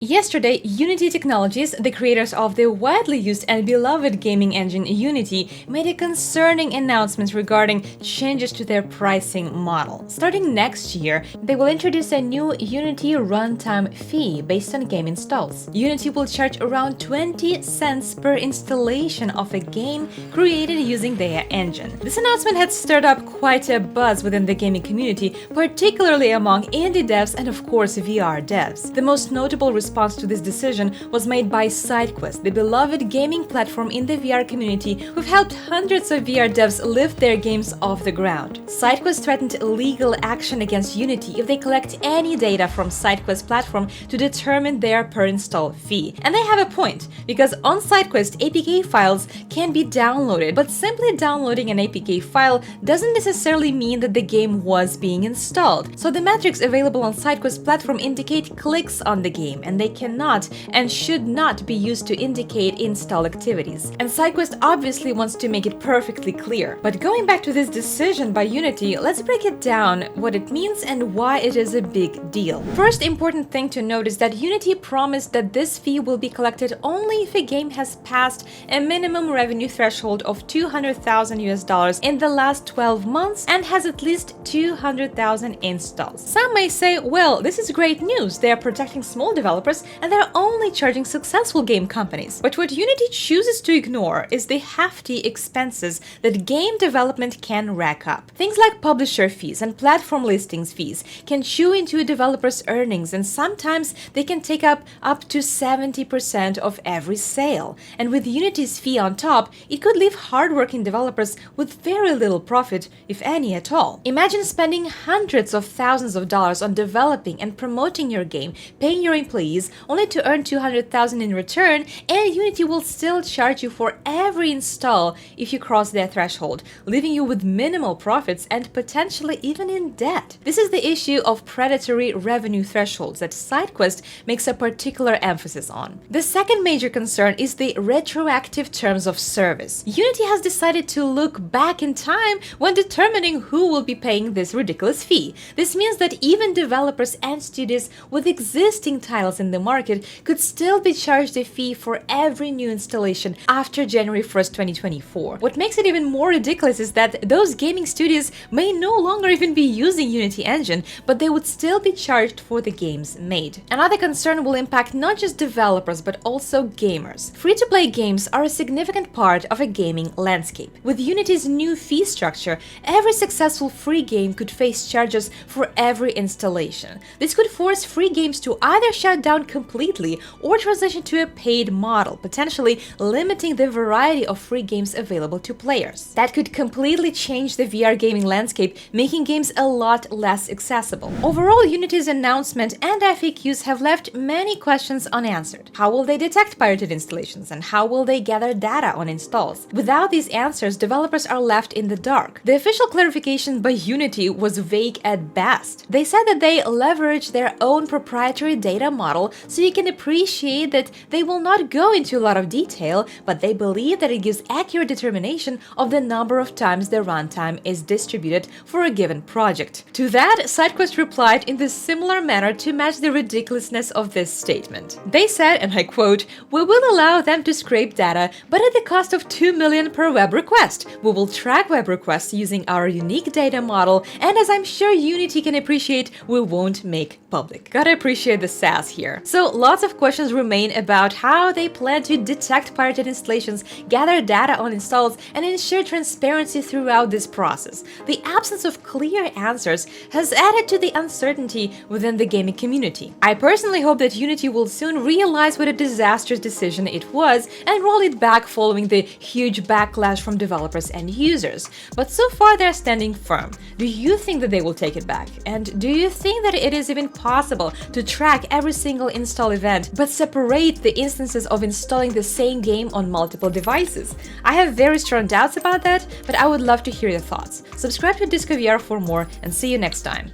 Yesterday, Unity Technologies, the creators of the widely used and beloved gaming engine Unity, made a concerning announcement regarding changes to their pricing model. Starting next year, they will introduce a new Unity runtime fee based on game installs. Unity will charge around 20 cents per installation of a game created using their engine. This announcement had stirred up quite a buzz within the gaming community, particularly among indie devs and of course VR devs. The most notable response to this decision was made by SideQuest, the beloved gaming platform in the VR community who've helped hundreds of VR devs lift their games off the ground. SideQuest threatened legal action against Unity if they collect any data from SideQuest platform to determine their per-install fee. And they have a point, because on SideQuest, APK files can be downloaded, but simply downloading an APK file doesn't necessarily mean that the game was being installed. So the metrics available on SideQuest platform indicate clicks on the game, and they cannot and should not be used to indicate install activities. And SideQuest obviously wants to make it perfectly clear. But going back to this decision by Unity, let's break it down, what it means and why it is a big deal. First important thing to note is that Unity promised that this fee will be collected only if a game has passed a minimum revenue threshold of $200,000 in the last 12 months and has at least 200,000 installs. Some may say, well, this is great news, they are protecting small developers and they're only charging successful game companies. But what Unity chooses to ignore is the hefty expenses that game development can rack up. Things like publisher fees and platform listings fees can chew into a developer's earnings, and sometimes they can take up to 70% of every sale. And with Unity's fee on top, it could leave hardworking developers with very little profit, if any at all. Imagine spending hundreds of thousands of dollars on developing and promoting your game, paying your employees, only to earn 200,000 in return, and Unity will still charge you for every install if you cross their threshold, leaving you with minimal profits and potentially even in debt. This is the issue of predatory revenue thresholds that SideQuest makes a particular emphasis on. The second major concern is the retroactive terms of service. Unity has decided to look back in time when determining who will be paying this ridiculous fee. This means that even developers and studios with existing titles in the market could still be charged a fee for every new installation after January 1st, 2024. What makes it even more ridiculous is that those gaming studios may no longer even be using Unity engine, but they would still be charged for the games made. Another concern will impact not just developers but also gamers. Free-to-play games are a significant part of a gaming landscape. With Unity's new fee structure, every successful free game could face charges for every installation. This could force free games to either shut down completely or transition to a paid model, potentially limiting the variety of free games available to players. That could completely change the VR gaming landscape, making games a lot less accessible. Overall, Unity's announcement and FAQs have left many questions unanswered. How will they detect pirated installations, and how will they gather data on installs? Without these answers, developers are left in the dark. The official clarification by Unity was vague at best. They said that they leverage their own proprietary data model, so you can appreciate that they will not go into a lot of detail, but they believe that it gives accurate determination of the number of times the runtime is distributed for a given project. To that, SideQuest replied in the similar manner to match the ridiculousness of this statement. They said, and I quote, "We will allow them to scrape data, but at the cost of 2 million per web request. We will track web requests using our unique data model, and as I'm sure Unity can appreciate, we won't make public." Gotta appreciate the sass here. So lots of questions remain about how they plan to detect pirated installations, gather data on installs, and ensure transparency throughout this process. The absence of clear answers has added to the uncertainty within the gaming community. I personally hope that Unity will soon realize what a disastrous decision it was and roll it back following the huge backlash from developers and users. But so far they're standing firm. Do you think that they will take it back? And do you think that it is even possible to track every single install event but separate the instances of installing the same game on multiple devices? I have very strong doubts about that, but I would love to hear your thoughts. Subscribe to Disco VR for more, and see you next time.